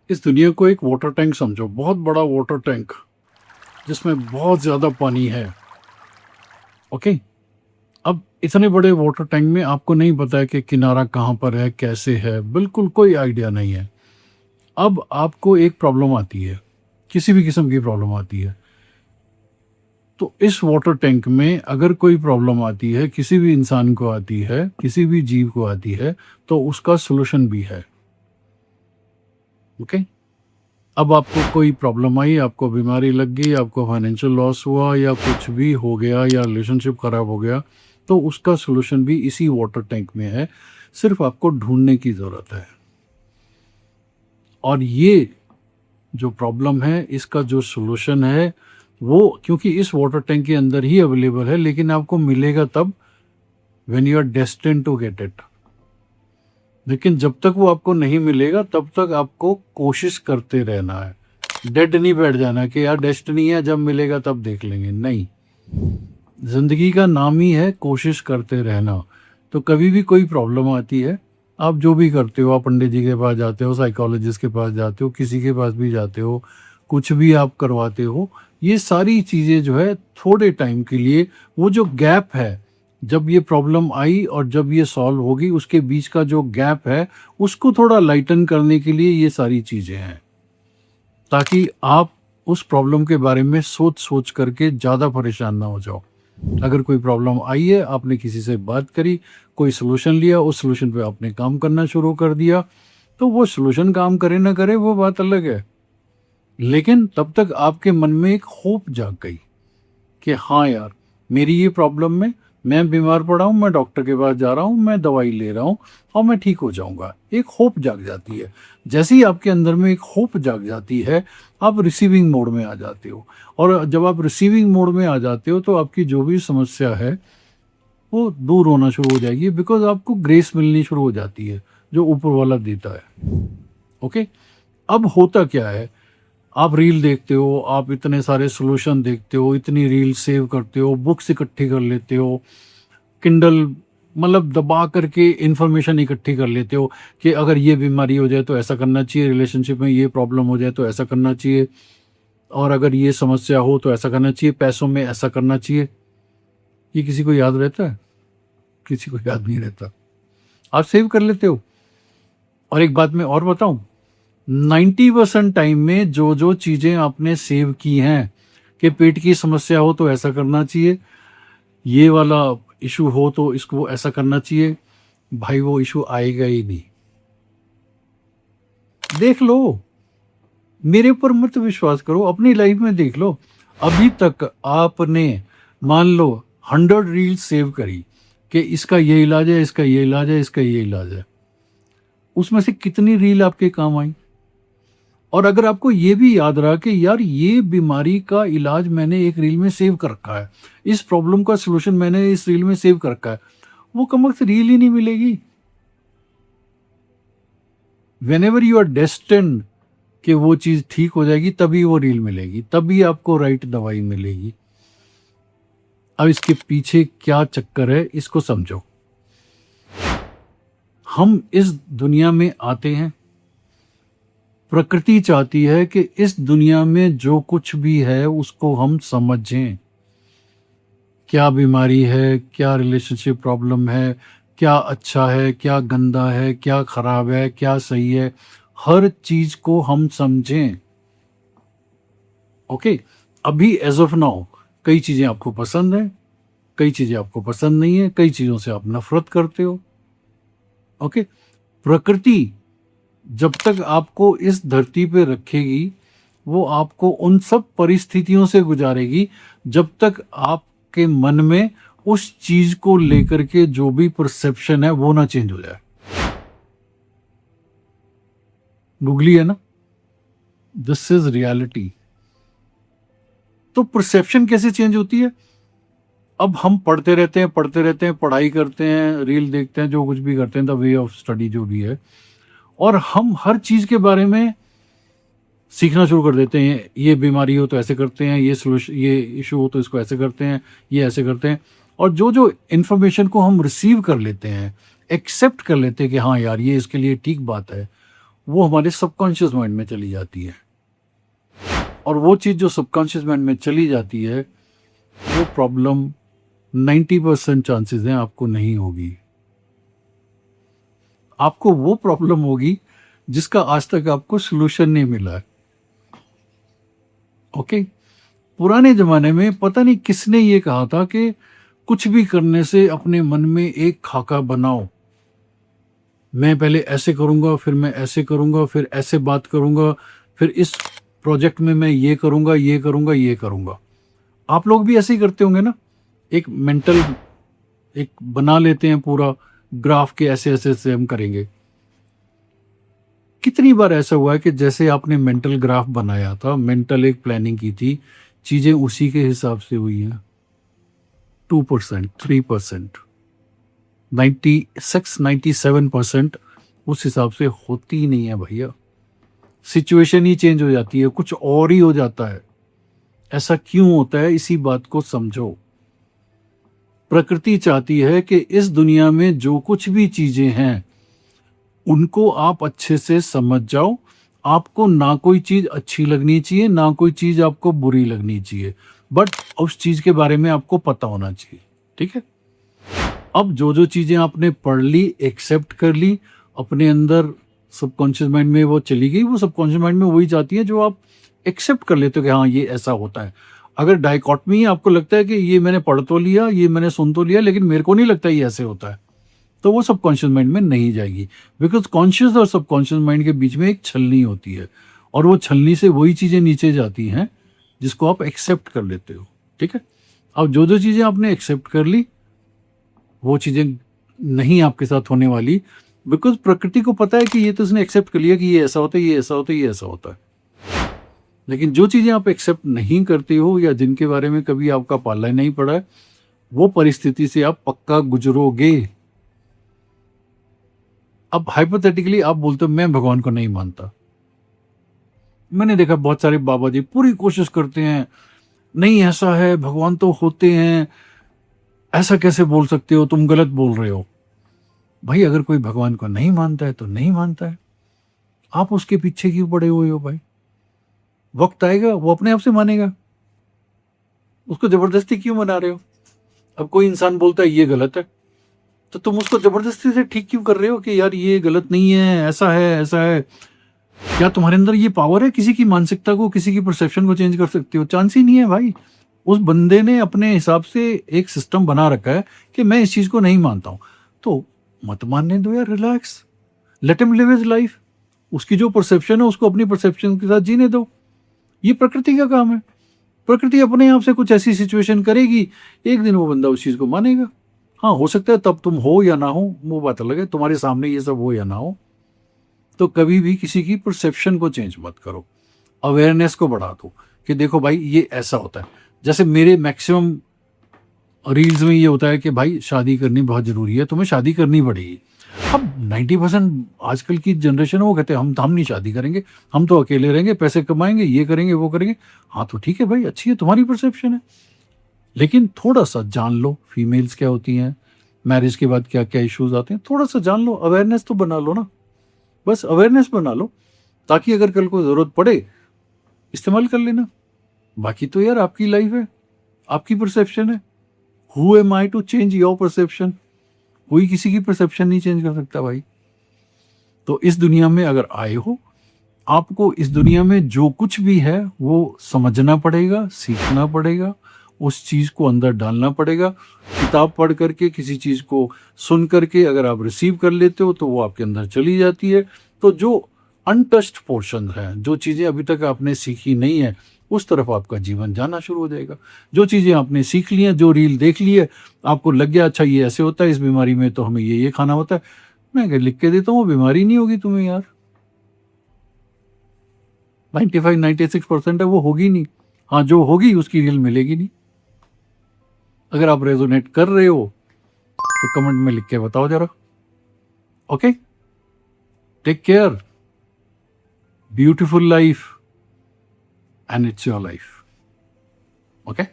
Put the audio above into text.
इस दुनिया को एक वाटर टैंक समझो, बहुत बड़ा वाटर टैंक जिसमें बहुत ज़्यादा पानी है। ओके। अब इतने बड़े वाटर टैंक में आपको नहीं पता है कि किनारा कहाँ पर है, कैसे है, बिल्कुल कोई आइडिया नहीं है। अब आपको एक प्रॉब्लम आती है, किसी भी किस्म की प्रॉब्लम आती है, तो इस वाटर टैंक में अगर कोई प्रॉब्लम आती है, किसी भी इंसान को आती है, किसी भी जीव को आती है, तो उसका सॉल्यूशन भी है। ओके। अब आपको कोई प्रॉब्लम आई, आपको बीमारी लग गई, आपको फाइनेंशियल लॉस हुआ या कुछ भी हो गया या रिलेशनशिप खराब हो गया, तो उसका सॉल्यूशन भी इसी वाटर टैंक में है। सिर्फ आपको ढूंढने की ज़रूरत है। और ये जो प्रॉब्लम है, इसका जो सॉल्यूशन है, वो क्योंकि इस वाटर टैंक के अंदर ही अवेलेबल है, लेकिन आपको मिलेगा तब when you are destined to get it. लेकिन जब तक वो आपको नहीं मिलेगा तब तक आपको कोशिश करते रहना है। डेड नहीं बैठ जाना कि यार डेस्टिनी है, जब मिलेगा तब देख लेंगे, नहीं। जिंदगी का नाम ही है कोशिश करते रहना। तो कभी भी कोई प्रॉब्लम आती है, आप जो भी करते हो, आप पंडित जी के पास जाते हो, साइकोलॉजिस्ट के पास जाते हो, किसी के पास भी जाते हो, कुछ भी आप करवाते हो, ये सारी चीज़ें जो है थोड़े टाइम के लिए, वो जो गैप है, जब ये प्रॉब्लम आई और जब ये सॉल्व होगी, उसके बीच का जो गैप है, उसको थोड़ा लाइटन करने के लिए ये सारी चीज़ें हैं, ताकि आप उस प्रॉब्लम के बारे में सोच सोच करके ज़्यादा परेशान ना हो जाओ। अगर कोई प्रॉब्लम आई है, आपने किसी से बात करी, कोई सोल्यूशन लिया, उस सोल्यूशन पे आपने काम करना शुरू कर दिया, तो वो सोल्यूशन काम करे ना करे वो बात अलग है। लेकिन तब तक आपके मन में एक होप जाग गई कि हाँ यार, मेरी ये प्रॉब्लम में मैं बीमार पड़ा हूँ, मैं डॉक्टर के पास जा रहा हूँ, मैं दवाई ले रहा हूँ और मैं ठीक हो जाऊँगा। एक होप जाग जाती है। जैसे ही आपके अंदर में एक होप जाग जाती है, आप रिसीविंग मोड में आ जाते हो। और जब आप रिसीविंग मोड में आ जाते हो तो आपकी जो भी समस्या है वो दूर होना शुरू हो जाएगी, बिकॉज आपको ग्रेस मिलनी शुरू हो जाती है जो ऊपर वाला देता है। ओके। अब होता क्या है, आप रील देखते हो, आप इतने सारे सॉल्यूशन देखते हो, इतनी रील सेव करते हो, बुक्स इकट्ठी कर लेते हो, किंडल मतलब दबा करके इंफॉर्मेशन इकट्ठी कर लेते हो कि अगर ये बीमारी हो जाए तो ऐसा करना चाहिए, रिलेशनशिप में ये प्रॉब्लम हो जाए तो ऐसा करना चाहिए, और अगर ये समस्या हो तो ऐसा करना चाहिए, पैसों में ऐसा करना चाहिए। ये किसी को याद रहता है? किसी को याद नहीं रहता। आप सेव कर लेते हो। और एक बात मैं और बताऊं, 90% टाइम में जो जो चीजें आपने सेव की हैं कि पेट की समस्या हो तो ऐसा करना चाहिए, ये वाला इशू हो तो इसको ऐसा करना चाहिए, भाई वो इशू आएगा ही नहीं। देख लो, मेरे ऊपर मत विश्वास करो, अपनी लाइफ में देख लो। अभी तक आपने मान लो 100 रील सेव करी कि इसका ये इलाज है, इसका ये इलाज है, इसका ये इलाज है, उसमें से कितनी रील आपके काम आई? और अगर आपको ये भी याद रहा कि यार ये बीमारी का इलाज मैंने एक रील में सेव कर रखा है, इस प्रॉब्लम का सलूशन मैंने इस रील में सेव कर रखा है, वो कमअख्त रील ही नहीं मिलेगी। Whenever you are destined कि वो चीज ठीक हो जाएगी, तभी वो रील मिलेगी, तभी आपको राइट दवाई मिलेगी। अब इसके पीछे क्या चक्कर है, इसको समझो। हम इस दुनिया में आते हैं, प्रकृति चाहती है कि इस दुनिया में जो कुछ भी है उसको हम समझें। क्या बीमारी है, क्या रिलेशनशिप प्रॉब्लम है, क्या अच्छा है, क्या गंदा है, क्या खराब है, क्या सही है, हर चीज को हम समझें। ओके। अभी एज ऑफ नाउ कई चीजें आपको पसंद है, कई चीजें आपको पसंद नहीं है, कई चीजों से आप नफरत करते हो। ओके। प्रकृति जब तक आपको इस धरती पे रखेगी, वो आपको उन सब परिस्थितियों से गुजारेगी जब तक आपके मन में उस चीज को लेकर के जो भी परसेप्शन है वो ना चेंज हो जाए। गूगली है ना, दिस इज रियलिटी। तो परसेप्शन कैसे चेंज होती है? अब हम पढ़ते रहते हैं, पढ़ते रहते हैं, पढ़ाई करते हैं, रील देखते हैं, जो कुछ भी करते हैं, द वे ऑफ स्टडी जो भी है, और हम हर चीज के बारे में सीखना शुरू कर देते हैं। ये बीमारी हो तो ऐसे करते हैं, ये सोल्यूशन, ये इशू हो तो इसको ऐसे करते हैं, ये ऐसे करते हैं। और जो जो इन्फॉर्मेशन को हम रिसीव कर लेते हैं, एक्सेप्ट कर लेते हैं कि हाँ यार ये इसके लिए ठीक बात है, वो हमारे सबकॉन्शियस माइंड में चली जाती है, और वो चीज़ जो सबकॉन्शियस माइंड में चली जाती है, वो प्रॉब्लम 90% चांसेस हैं आपको नहीं होगी। आपको वो प्रॉब्लम होगी जिसका आज तक आपको सोल्यूशन नहीं मिला है। ओके, पुराने जमाने में पता नहीं किसने ये कहा था कि कुछ भी करने से अपने मन में एक खाका बनाओ। मैं पहले ऐसे करूंगा, फिर मैं ऐसे करूंगा, फिर ऐसे बात करूंगा, फिर इस प्रोजेक्ट में मैं ये करूंगा, ये करूंगा, ये करूंगा। आप लोग भी ऐसे ही करते होंगे ना, एक मेंटल एक बना लेते हैं पूरा ग्राफ के ऐसे ऐसे ऐसे हम करेंगे। कितनी बार ऐसा हुआ है कि जैसे आपने मेंटल ग्राफ बनाया था, मेंटल एक प्लानिंग की थी, चीजें उसी के हिसाब से हुई हैं। 2%, 3%, 97% उस हिसाब से होती ही नहीं है भैया। सिचुएशन ही चेंज हो जाती है, कुछ और ही हो जाता है। ऐसा क्यों होता है, इसी बात को समझो। प्रकृति चाहती है कि इस दुनिया में जो कुछ भी चीजें हैं उनको आप अच्छे से समझ जाओ। आपको ना कोई चीज अच्छी लगनी चाहिए, ना कोई चीज आपको बुरी लगनी चाहिए, बट उस चीज के बारे में आपको पता होना चाहिए। ठीक है, अब जो जो चीजें आपने पढ़ ली, एक्सेप्ट कर ली, अपने अंदर सबकॉन्शियस माइंड में वो चली गई, वो सबकॉन्शियस माइंड में वही जाती है जो आप एक्सेप्ट कर लेते हो कि हाँ ये ऐसा होता है। अगर डाइकॉटमी है, आपको लगता है कि ये मैंने पढ़ तो लिया, ये मैंने सुन तो लिया, लेकिन मेरे को नहीं लगता ये ऐसे होता है, तो वो सबकॉन्शियस माइंड में नहीं जाएगी। बिकॉज कॉन्शियस और सबकॉन्शियस माइंड के बीच में एक छलनी होती है, और वो छलनी से वही चीजें नीचे जाती हैं जिसको आप एक्सेप्ट कर लेते हो। ठीक है, अब जो जो चीजें आपने एक्सेप्ट कर ली वो चीजें नहीं आपके साथ होने वाली, बिकॉज प्रकृति को पता है कि ये तो उसने एक्सेप्ट कर लिया कि ये ऐसा होता है, ये ऐसा होता है, ये ऐसा होता है। लेकिन जो चीजें आप एक्सेप्ट नहीं करते हो या जिनके बारे में कभी आपका पाला नहीं पड़ा है, वो परिस्थिति से आप पक्का गुजरोगे। अब हाइपोथेटिकली आप बोलते हो मैं भगवान को नहीं मानता। मैंने देखा बहुत सारे बाबा जी पूरी कोशिश करते हैं, नहीं ऐसा है, भगवान तो होते हैं, ऐसा कैसे बोल सकते हो, तुम गलत बोल रहे हो। भाई अगर कोई भगवान को नहीं मानता है तो नहीं मानता है, आप उसके पीछे क्यों पड़े हुए हो भाई? वक्त आएगा वो अपने आप से मानेगा, उसको जबरदस्ती क्यों मना रहे हो? अब कोई इंसान बोलता है ये गलत है, तो तुम उसको जबरदस्ती से ठीक क्यों कर रहे हो कि यार ये गलत नहीं है, ऐसा है, ऐसा है? क्या तुम्हारे अंदर ये पावर है किसी की मानसिकता को, किसी की परसेप्शन को चेंज कर सकते हो? चांस ही नहीं है भाई। उस बंदे ने अपने हिसाब से एक सिस्टम बना रखा है कि मैं इस चीज को नहीं मानता हूं, तो मत मानने दो यार, relax, let him live his life. उसकी जो परसेप्शन है उसको अपनी परसेप्शन के साथ जीने दो। ये प्रकृति का काम है। प्रकृति अपने आप से कुछ ऐसी सिचुएशन करेगी, एक दिन वो बंदा उस चीज को मानेगा। हाँ, हो सकता है तब तुम हो या ना हो, वो बात अलग है, तुम्हारे सामने ये सब हो या ना हो। तो कभी भी किसी की परसेप्शन को चेंज मत करो, अवेयरनेस को बढ़ा दो कि देखो भाई ये ऐसा होता है। जैसे मेरे मैक्सिमम रील्स में ये होता है कि भाई शादी करनी बहुत जरूरी है, तुम्हें शादी करनी पड़ेगी। अब 90% आजकल की जनरेशन वो कहते हैं हम नहीं शादी करेंगे, हम तो अकेले रहेंगे, पैसे कमाएंगे, ये करेंगे, वो करेंगे। हाँ तो ठीक है भाई, अच्छी है, तुम्हारी परसेप्शन है, लेकिन थोड़ा सा जान लो फीमेल्स क्या होती हैं, मैरिज के बाद क्या क्या इश्यूज आते हैं, थोड़ा सा जान लो, अवेयरनेस तो बना लो ना। बस अवेयरनेस बना लो, ताकि अगर कल को जरूरत पड़े इस्तेमाल कर लेना। बाकी तो यार आपकी लाइफ है, आपकी परसेप्शन है। Who am I to change your perception? कोई किसी की परसेप्शन नहीं चेंज कर सकता भाई। तो इस दुनिया में अगर आए हो, आपको इस दुनिया में जो कुछ भी है वो समझना पड़ेगा, सीखना पड़ेगा, उस चीज को अंदर डालना पड़ेगा। किताब पढ़ करके, किसी चीज को सुन करके अगर आप रिसीव कर लेते हो तो वो आपके अंदर चली जाती है। तो जो अनटच्ड पोर्शन है, जो चीजें अभी तक आपने सीखी नहीं है, उस तरफ आपका जीवन जाना शुरू हो जाएगा। जो चीजें आपने सीख ली हैं, जो रील देख ली है, आपको लग गया अच्छा ये ऐसे होता है, इस बीमारी में तो हमें ये खाना होता है, मैं क्या लिख के देता हूँ, वो बीमारी नहीं होगी तुम्हें यार। 95-96% है, वो होगी नहीं। हाँ, जो होगी उसकी रील मिलेगी नहीं। अगर आप रेजोनेट कर रहे हो तो कमेंट में लिख के बताओ जरा। Okay, take care, beautiful life, and it's your life. Okay.